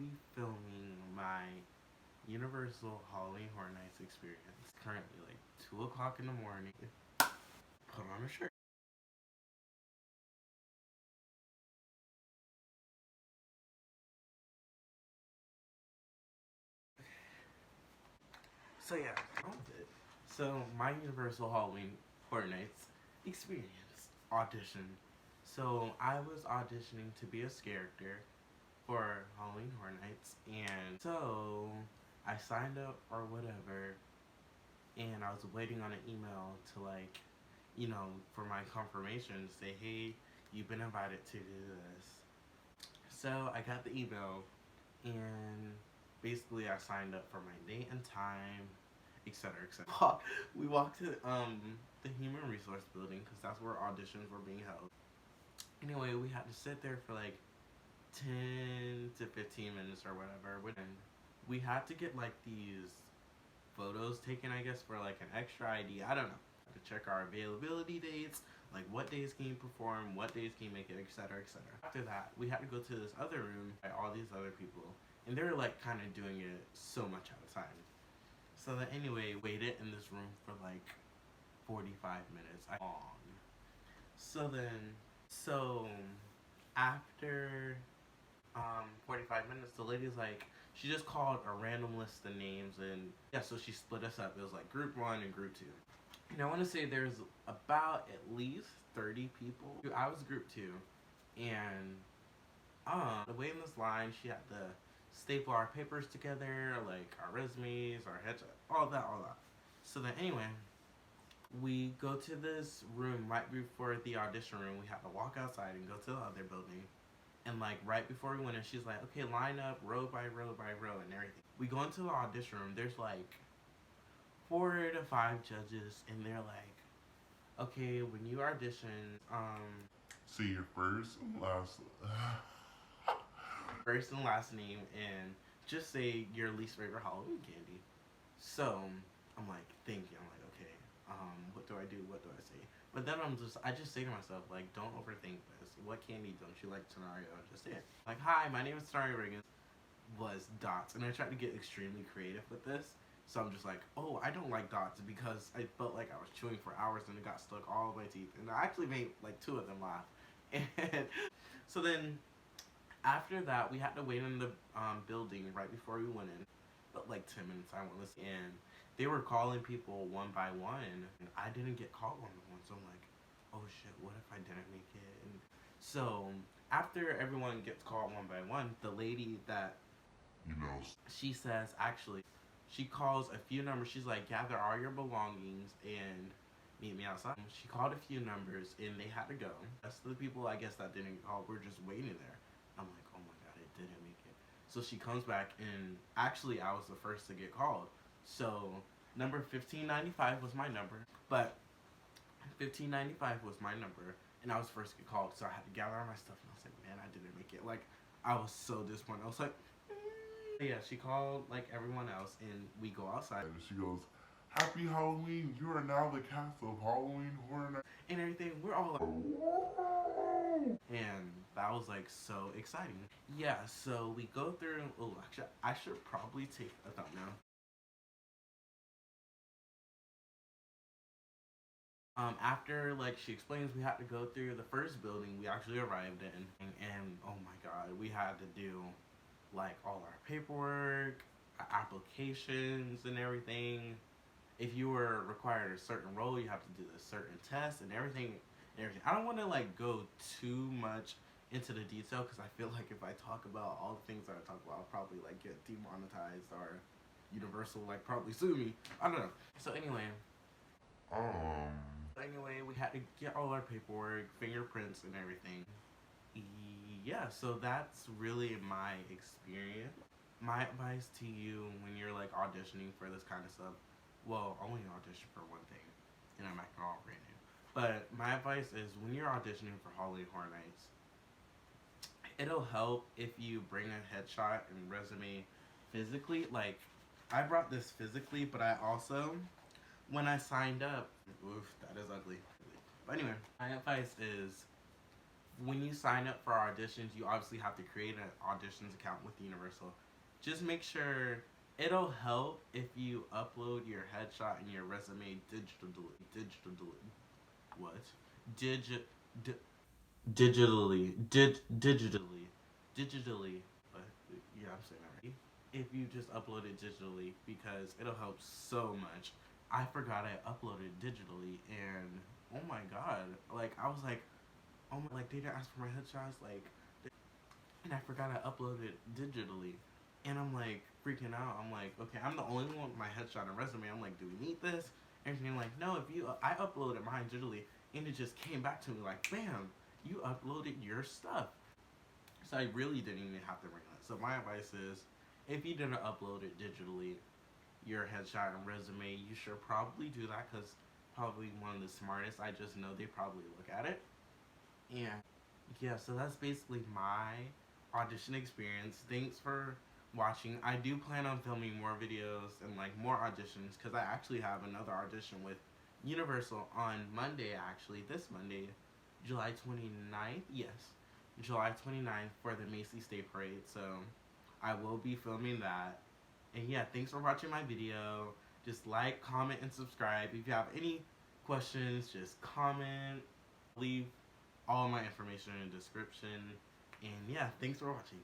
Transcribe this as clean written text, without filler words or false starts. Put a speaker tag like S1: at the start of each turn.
S1: be filming my Universal Halloween Horror Nights experience. It's currently like 2 o'clock in the morning. Put on a shirt. So yeah, on with it. So my Universal Halloween Horror Nights experience audition. So I was auditioning to be a character for Halloween Horror Nights, and so I signed up or whatever, and I was waiting on an email to like, for my confirmation to say, hey, you've been invited to do this. So I got the email, and basically I signed up for my date and time, etc., etc. We walked to the human resource building because that's where auditions were being held. Anyway, we had to sit there for like 10 to 15 minutes or whatever. And we had to get like these photos taken, I guess, for like an extra ID. I don't know. To check our availability dates, like what days can you perform, what days can you make it, etc., etc. After that, we had to go to this other room by all these other people, and they were like kind of doing it so much at a time. So then, anyway, waited in this room for like 45 minutes. Long. So after 45 minutes, the lady's like, she just called a random list of names, and yeah, so she split us up. It was like group 1 and group 2. And I want to say there's about at least 30 people. I was group 2, and the way in this line, she had to staple our papers together, like our resumes, our headshots, all that. So then anyway, we go to this room right before the audition room. We have to walk outside and go to the other building. And like right before we went in, she's like, okay, line up row by row by row and everything. We go into the audition room. There's like 4 to 5 judges, and they're like, okay, when you audition,
S2: see your first and last.
S1: first and last name, and just say your least favorite Halloween candy. So I'm like thinking, I'm like, okay, what do I do? What do I say? But then I just say to myself, like, don't overthink this. What candy don't you like, Tenario? Just say it. Like, hi, my name is Tenario Riggins. Was dots, and I tried to get extremely creative with this. So I'm just like, oh, I don't like dots because I felt like I was chewing for hours and it got stuck all of my teeth. And I actually made like 2 of them laugh. And so then after that, we had to wait in the building right before we went in. But like 10 minutes, I went listening. And they were calling people one by one, and I didn't get called one by one. So I'm like, oh shit, what if I didn't make it? And so after everyone gets called one by one, the lady that she says, actually, she calls a few numbers. She's like, gather all your belongings and meet me outside. She called a few numbers, and they had to go. That's the people, I guess, that didn't call. We're just waiting there. I'm like, oh my god, it didn't make it. So she comes back, and actually, I was the first to get called. So number 1595 was my number, but 1595 was my number, and I was first to get called. So I had to gather all my stuff, and I was like, man, I didn't make it. Like, I was so disappointed. I was like, yeah, she called like everyone else, and we go outside.
S2: And she goes, "Happy Halloween! You are now the cast of Halloween Horror Nights."
S1: And everything. We're all like, and that was like so exciting. Yeah, so we go through. Oh, actually, I should probably take a thumbnail. After like she explains, we had to go through the first building we actually arrived in, and oh my god, we had to do like all our paperwork, applications, and everything. If you were required a certain role, you have to do a certain test and everything. I don't want to like go too much into the detail because I feel like if I talk about all the things that I talk about, I'll probably like get demonetized or Universal like probably sue me. I don't know. So anyway, we had to get all our paperwork, fingerprints, and everything. Yeah, so that's really my experience. My advice to you when you're like auditioning for this kind of stuff, well, only audition for one thing, and I'm acting all brand new. But my advice is when you're auditioning for Halloween Horror Nights, it'll help if you bring a headshot and resume physically. Like, I brought this physically, but I also, when I signed up, oof, that is ugly. But anyway, my advice is when you sign up for auditions, you obviously have to create an auditions account with Universal. Just make sure it'll help if you upload your headshot and your resume what? Digi- di- digitally. But yeah, I'm saying that right. If you just upload it digitally, because it'll help so much. I forgot I uploaded digitally, and oh my god, like I was like, oh my, like they didn't ask for my headshots, like, and I forgot I uploaded digitally, and I'm like freaking out. I'm like, okay, I'm the only one with my headshot and resume. I'm like, do we need this? And they're like, no, if you, I uploaded mine digitally, and it just came back to me like, bam, you uploaded your stuff. So I really didn't even have to bring that. So my advice is, if you didn't upload it digitally, your headshot and resume, you should probably do that because probably one of the smartest. I just know they probably look at it. And yeah, so that's basically my audition experience. Thanks for watching. I do plan on filming more videos and like more auditions because I actually have another audition with Universal on Monday, actually, this Monday, July 29th. Yes, July 29th for the Macy's Day Parade. So I will be filming that. And yeah, thanks for watching my video. Just like, comment, and subscribe. If you have any questions, just comment. Leave all my information in the description. And yeah, thanks for watching.